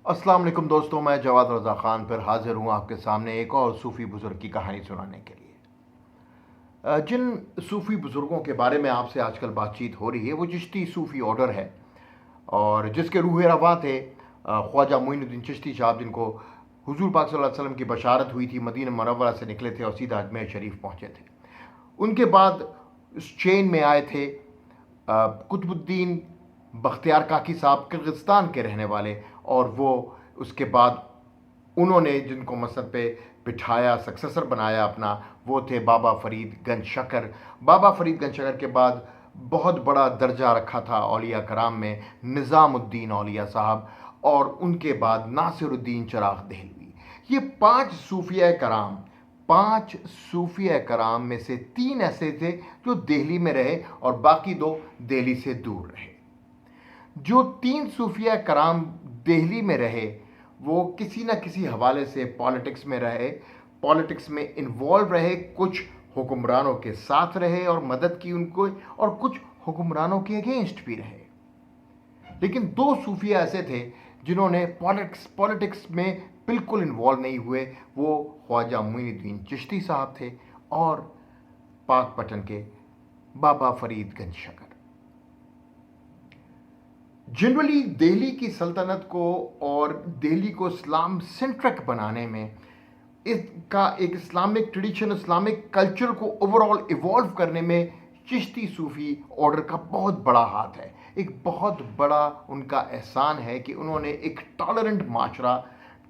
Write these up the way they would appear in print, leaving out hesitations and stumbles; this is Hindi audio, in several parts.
अस्सलाम वालेकुम दोस्तों, मैं जवाद रज़ा ख़ान फिर हाज़िर हूँ आपके सामने एक और सूफ़ी बुज़ुर्ग की कहानी सुनाने के लिए। जिन सूफ़ी बुज़ुर्गों के बारे में आपसे आजकल बातचीत हो रही है वो चिश्ती सूफ़ी ऑर्डर है और जिसके रूह रवां थे ख्वाजा मोइनुद्दीन चिश्ती साहब, जिनको हुज़ूर पाक सल्लल्लाहु अलैहि वसल्लम की बशारत हुई थी, मदीना मुनव्वरा से निकले थे और सीधा अजमेर शरीफ पहुँचे थे। उनके बाद इस चेन में आए थे कुतुबुद्दीन बख्तियार काकी साहब, किर्गिस्तान के रहने वाले, और वो उसके बाद उन्होंने जिनको मसनद पे बिठाया, सक्सेसर बनाया अपना, वो थे बाबा फरीद गंज शकर। बाबा फरीद गंज शकर के बाद बहुत बड़ा दर्जा रखा था औलिया कराम में निज़ामुद्दीन औलिया साहब, और उनके बाद नासिरुद्दीन चिराग देहलवी। ये पांच सूफिया कराम में से तीन ऐसे थे जो दिल्ली में रहे और बाकी दो दिल्ली से दूर रहे। जो तीन सूफिया कराम दिल्ली में रहे वो किसी न किसी हवाले से पॉलिटिक्स में रहे, पॉलिटिक्स में इन्वॉल्व रहे, कुछ हुक्मरानों के साथ रहे और मदद की उनको, और कुछ हुक्मरानों के अगेंस्ट भी रहे। लेकिन दो सूफिया ऐसे थे जिन्होंने पॉलिटिक्स में बिल्कुल इन्वॉल्व नहीं हुए। वो ख्वाजा मोइनुद्दीन चिश्ती साहब थे और पाकपटन के बाबा फरीद गंज शकर। जनरली दिल्ली की सल्तनत को और दिल्ली को इस्लाम सेंट्रिक बनाने में, इसका एक इस्लामिक ट्रेडिशन, इस्लामिक कल्चर को ओवरऑल इवॉल्व करने में चिश्ती सूफ़ी ऑर्डर का बहुत बड़ा हाथ है। एक बहुत बड़ा उनका एहसान है कि उन्होंने एक टॉलरेंट माशरा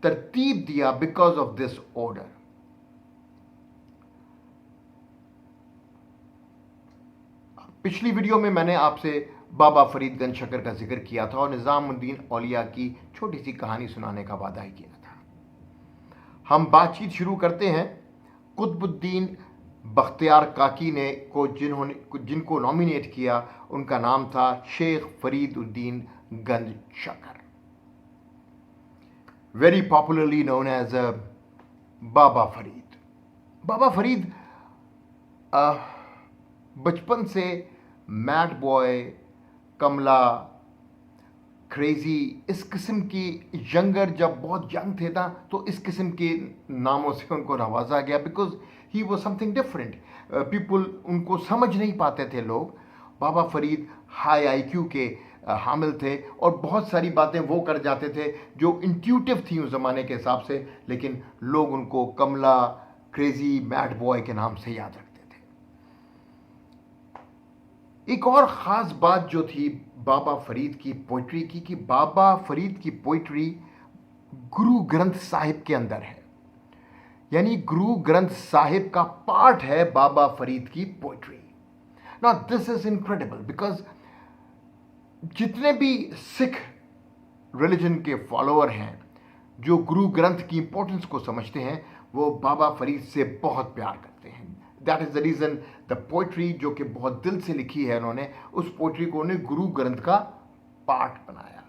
तरतीब दिया बिकॉज ऑफ दिस ऑर्डर। पिछली वीडियो में मैंने आपसे बाबा फरीद गंज शकर का जिक्र किया था और निज़ामुद्दीन औलिया की छोटी सी कहानी सुनाने का वादा ही किया था। हम बातचीत शुरू करते हैं कुतुबुद्दीन बख्तियार काकी ने जिनको नॉमिनेट किया, उनका नाम था शेख फरीदुद्दीन गंज शकर, वेरी पॉपुलरली नोन एज बाबा फरीद। बाबा फरीद बचपन से मैड बॉय, कमला, क्रेजी, इस किस्म की यंगर, जब बहुत यंग थे ना तो इस किस्म के नामों से उनको नवाजा गया because he was something different. People उनको समझ नहीं पाते थे लोग। बाबा फरीद हाई आईक्यू के हामिल थे और बहुत सारी बातें वो कर जाते थे जो इंट्यूटिव थी उस ज़माने के हिसाब से, लेकिन लोग उनको कमला, क्रेजी, मैड बॉय के नाम से याद रखते थे। एक और ख़ास बात जो थी बाबा फरीद की पोइट्री की, कि बाबा फरीद की पोइट्री गुरु ग्रंथ साहिब के अंदर है, यानी गुरु ग्रंथ साहिब का पार्ट है बाबा फरीद की poetry. Now this is incredible because जितने भी सिख रिलीजन के फॉलोअर हैं जो गुरु ग्रंथ की इंपॉर्टेंस को समझते हैं, वो बाबा फरीद से बहुत प्यार करते हैं। That is the reason the poetry जो कि बहुत दिल से लिखी है उन्होंने, उस पोइट्री को उन्होंने गुरु ग्रंथ का पार्ट बनाया।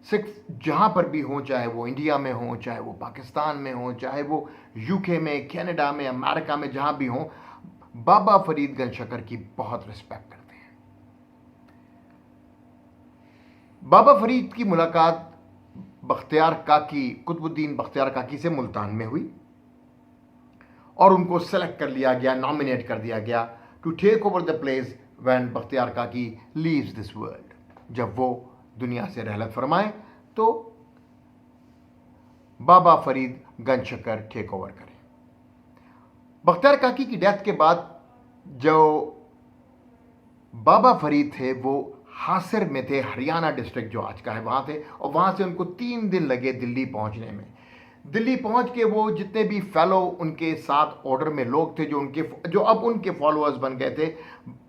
सिख जहाँ पर भी हों, चाहे वो इंडिया में हों, चाहे वो पाकिस्तान में हों, चाहे वो यूके में, कनाडा में, अमेरिका में, जहाँ भी हों, बाबा फरीद गंज शकर की बहुत रिस्पेक्ट करते हैं। बाबा फरीद की मुलाकात कुतुबुद्दीन बख्तियार काकी से मुल्तान में हुई और उनको सेलेक्ट कर लिया गया, नॉमिनेट कर दिया गया to take over the place when Bakhtiyar Kaki leaves this world. जब वो दुनिया से रहलत फरमाए तो बाबा फरीद गंज शकर टेक ओवर करें। बख्तियार काकी की डेथ के बाद जो बाबा फरीद थे वो हासिर में थे, हरियाणा डिस्ट्रिक्ट जो आज का है वहाँ थे, और वहाँ से उनको 3 दिन लगे दिल्ली पहुँचने में। दिल्ली पहुँच के वो जितने भी फेलो उनके साथ ऑर्डर में लोग थे जो अब उनके फॉलोअर्स बन गए थे,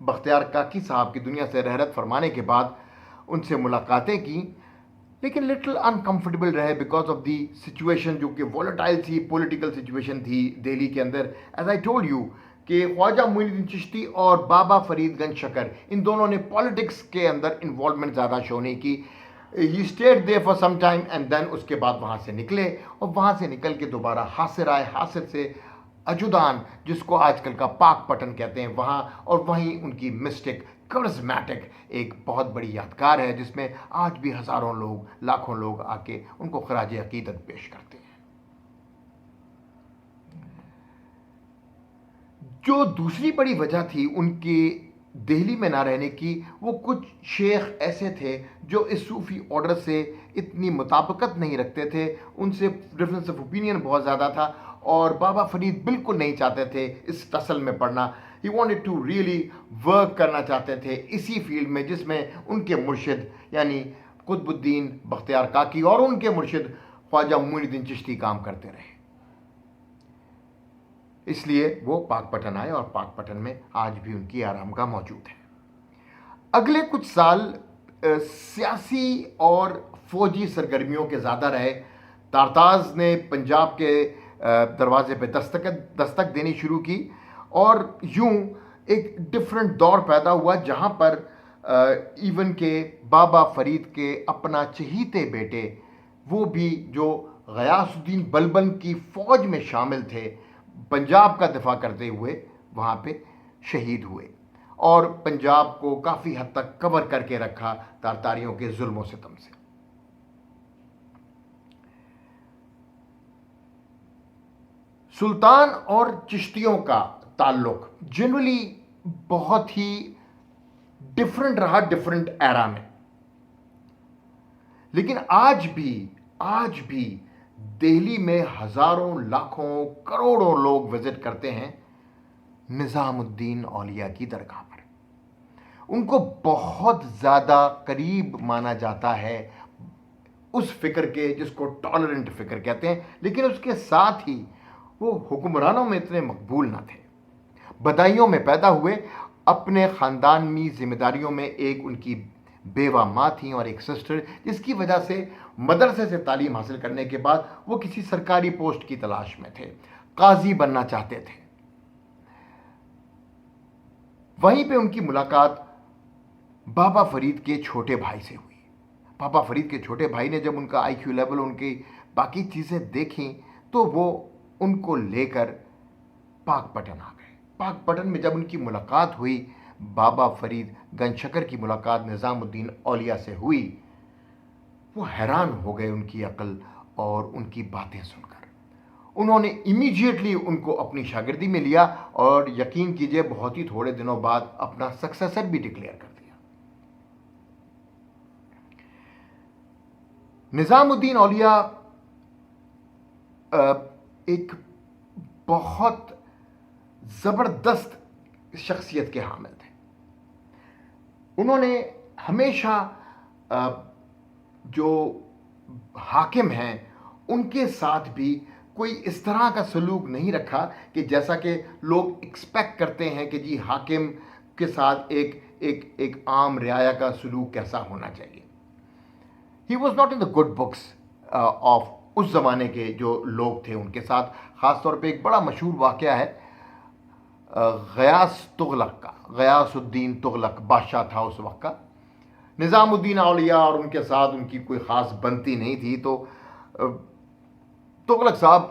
बख्तियार काकी साहब की दुनिया से रहलत फरमाने के बाद उनसे मुलाकातें की, लेकिन लिटिल अनकंफर्टेबल रहे बिकॉज ऑफ दी सिचुएशन जो कि वॉलेटाइल थी, पॉलिटिकल सिचुएशन थी दिल्ली के अंदर। एज आई टोल्ड यू कि ख्वाजा मोइनुद्दीन चिश्ती और बाबा फरीद गंज शकर, इन दोनों ने पॉलिटिक्स के अंदर इन्वॉल्वमेंट ज़्यादा शो नहीं की। He stayed there for some time and then उसके बाद वहाँ से निकले और वहाँ से निकल के दोबारा हासिर आए, हासिर से अजुदान जिसको आजकल का पाकपटन कहते हैं वहाँ, और वहीं उनकी मिस्टिक करिस्मेटिक एक बहुत बड़ी यादगार है, जिसमें आज भी हज़ारों लोग, लाखों लोग आके उनको खराज अकीदत पेश करते हैं। जो दूसरी बड़ी वजह थी उनकी दिल्ली में ना रहने की, वो कुछ शेख ऐसे थे जो इस सूफ़ी ऑर्डर से इतनी मुताबिकत नहीं रखते थे, उनसे डिफरेंस ऑफ ओपिनियन बहुत ज़्यादा था, और बाबा फरीद बिल्कुल नहीं चाहते थे इस टसल में पढ़ना। He wanted to really work करना चाहते थे इसी फील्ड में जिसमें उनके मुर्शिद यानी कुतुबुद्दीन बख्तियार काकी और उनके मुर्शिद ख्वाजा मोइनुद्दीन चिश्ती काम करते रहे। इसलिए वो पाकपटन आए और पाकपटन में आज भी उनकी आरामगाह मौजूद है। अगले कुछ साल सियासी और फौजी सरगर्मियों के ज़्यादा रहे। तारताज ने पंजाब के दरवाजे पे दस्तक देनी शुरू की, और यूं एक डिफरेंट दौर पैदा हुआ जहां पर इवन के बाबा फरीद के अपना चहीते बेटे, वो भी जो गयासुद्दीन बलबन की फ़ौज में शामिल थे, पंजाब का दिफा करते हुए वहाँ पे शहीद हुए और पंजाब को काफ़ी हद तक कवर करके रखा तारतारियों के जुल्म सितम से। सुल्तान और चिश्तियों का ताल्लुक जनरली बहुत ही डिफरेंट रहा डिफरेंट एरा में, लेकिन आज भी दिल्ली में हज़ारों, लाखों, करोड़ों लोग विजिट करते हैं निज़ामुद्दीन औलिया की दरगाह पर। उनको बहुत ज़्यादा करीब माना जाता है उस फिक्र के जिसको टॉलरेंट फिक्र कहते हैं, लेकिन उसके साथ ही वो हुक्मरानों में इतने मकबूल ना थे। बदायूं में पैदा हुए, अपने ख़ानदानी जिम्मेदारियों में एक उनकी बेवा माँ थी और एक सिस्टर, जिसकी वजह से मदरसे से तालीम हासिल करने के बाद वो किसी सरकारी पोस्ट की तलाश में थे, काजी बनना चाहते थे। वहीं पे उनकी मुलाकात बाबा फरीद के छोटे भाई से हुई। बाबा फरीद के छोटे भाई ने जब उनका आईक्यू लेवल, उनकी बाकी चीज़ें देखी, तो वो उनको लेकर पाकपटन आ गए। पाकपटन में जब उनकी मुलाकात हुई, बाबा फरीद गंजशकर की मुलाकात निज़ामुद्दीन औलिया से हुई, वो हैरान हो गए उनकी अक्ल और उनकी बातें सुनकर। उन्होंने इमीडिएटली उनको अपनी शागिर्दी में लिया और यकीन कीजिए बहुत ही थोड़े दिनों बाद अपना सक्सेसर भी डिक्लेयर कर दिया। निज़ामुद्दीन औलिया एक बहुत ज़बरदस्त शख्सियत के हामिल थे। उन्होंने हमेशा जो हाकिम हैं उनके साथ भी कोई इस तरह का सलूक नहीं रखा कि जैसा कि लोग एक्सपेक्ट करते हैं कि जी हाकिम के साथ एक आम रियाया का सलूक कैसा होना चाहिए। He was not in the good books of उस ज़माने के जो लोग थे उनके साथ। ख़ास तौर पे एक बड़ा मशहूर वाक़या है गयासुद्दीन तुगलक बादशाह था उस वक्त का। निज़ामुद्दीन औलिया और उनके साथ उनकी कोई ख़ास बनती नहीं थी, तो तुगलक साहब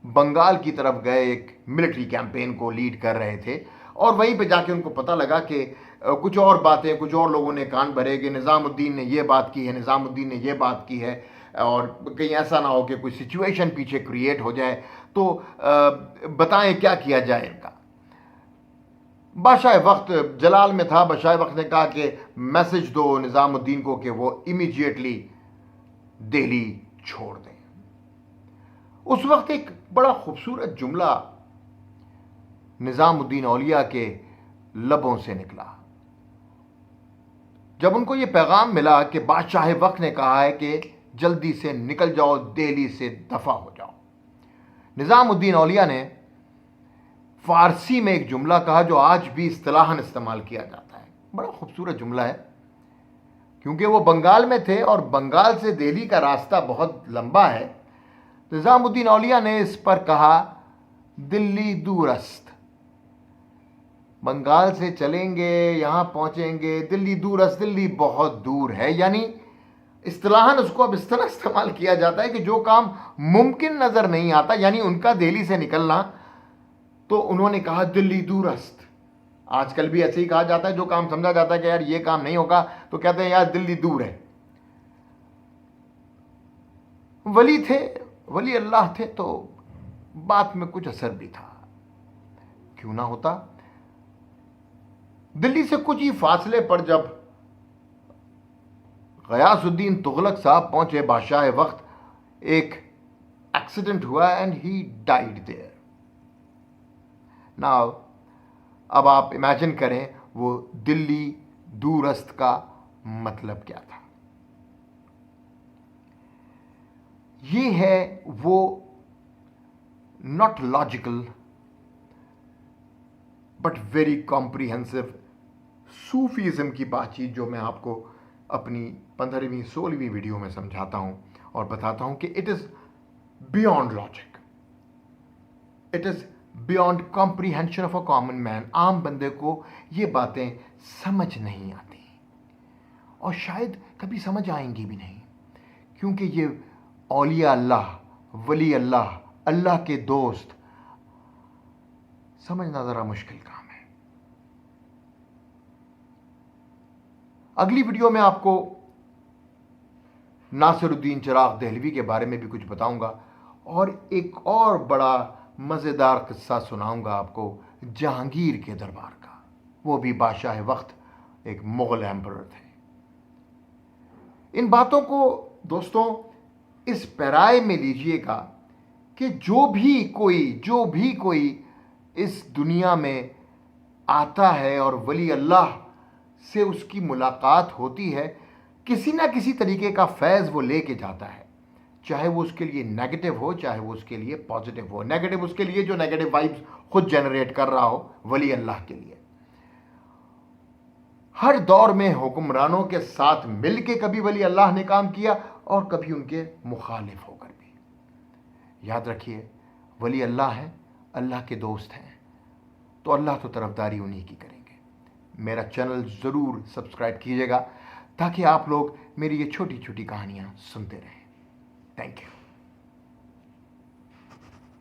बंगाल की तरफ गए, एक मिलिट्री कैंपेन को लीड कर रहे थे, और वहीं पे जाके उनको पता लगा कि कुछ और बातें, कुछ और लोगों ने कान भरे कि निज़ामुद्दीन ने ये बात की है, निज़ामुद्दीन ने ये बात की है, और कहीं ऐसा ना हो कि कोई सिचुएशन पीछे क्रिएट हो जाए, तो बताएं क्या किया जाए इनका। बादशाह वक्त जलाल में था। बादशाह वक्त ने कहा कि मैसेज दो निज़ामुद्दीन को कि वो इमीडिएटली दिल्ली छोड़ दें। उस वक्त एक बड़ा खूबसूरत जुमला निज़ामुद्दीन औलिया के लबों से निकला जब उनको ये पैगाम मिला कि बादशाह वक्त ने कहा है कि जल्दी से निकल जाओ, दिल्ली से दफा हो जाओ। निज़ामुद्दीन औलिया ने फारसी में एक जुमला कहा जो आज भी इस्तिलाहन इस्तेमाल किया जाता है। बड़ा खूबसूरत जुमला है, क्योंकि वो बंगाल में थे और बंगाल से दिल्ली का रास्ता बहुत लंबा है। निज़ामुद्दीन औलिया ने इस पर कहा, दिल्ली दूरस्त, बंगाल से चलेंगे, यहाँ पहुँचेंगे, दिल्ली दूरस्त, दिल्ली बहुत दूर है। यानी इस्तिलाहन उसको अब इस तरह इस्तेमाल किया जाता है कि जो काम मुमकिन नज़र नहीं आता, यानी उनका दिल्ली से निकलना, तो उन्होंने कहा दिल्ली दूरस्त। आजकल भी ऐसे ही कहा जाता है, जो काम समझा जाता है कि यार ये काम नहीं होगा तो कहते हैं यार दिल्ली दूर है। वली थे, वली अल्लाह थे, तो बात में कुछ असर भी था। क्यों ना होता। दिल्ली से कुछ ही फासले पर जब गयासुद्दीन तुगलक साहब पहुंचे बादशाह वक्त, एक एक्सीडेंट हुआ and he died there. Now अब आप इमेजिन करें वो दिल्ली दूरस्थ का मतलब क्या था। ये है वो not logical but very comprehensive Sufism की बातचीत जो मैं आपको अपनी 15वीं 16वीं वीडियो में समझाता हूं और बताता हूं कि it is beyond logic, it is beyond comprehension of a common man. आम बंदे को ये बातें समझ नहीं आती और शायद कभी समझ आएंगी भी नहीं, क्योंकि ये औलिया अल्लाह, वली अल्लाह, अल्लाह के दोस्त समझना ज़रा मुश्किल काम है। अगली वीडियो में आपको नासिरुद्दीन चिराग दहलवी के बारे में भी कुछ बताऊंगा और एक और बड़ा मज़ेदार किस्सा सुनाऊंगा आपको जहांगीर के दरबार का। वो भी बादशाह वक्त एक मुग़ल एम्परर थे। इन बातों को दोस्तों इस पैराए में लीजिएगा कि जो भी कोई इस दुनिया में आता है और वली अल्लाह से उसकी मुलाकात होती है, किसी ना किसी तरीके का फैज़ वो लेके जाता है, चाहे वो उसके लिए नेगेटिव हो, चाहे वो उसके लिए पॉजिटिव हो। नेगेटिव उसके लिए जो नेगेटिव वाइब्स खुद जनरेट कर रहा हो, वली अल्लाह के लिए। हर दौर में हुक्मरानों के साथ मिलके कभी वली अल्लाह ने काम किया और कभी उनके मुखालिफ होकर भी। याद रखिए, वली अल्लाह है, अल्लाह के दोस्त हैं, तो अल्लाह तो तरफदारी उन्हीं की करेंगे। मेरा चैनल ज़रूर सब्सक्राइब कीजिएगा ताकि आप लोग मेरी ये छोटी छोटी कहानियाँ सुनते रहें। Thank you.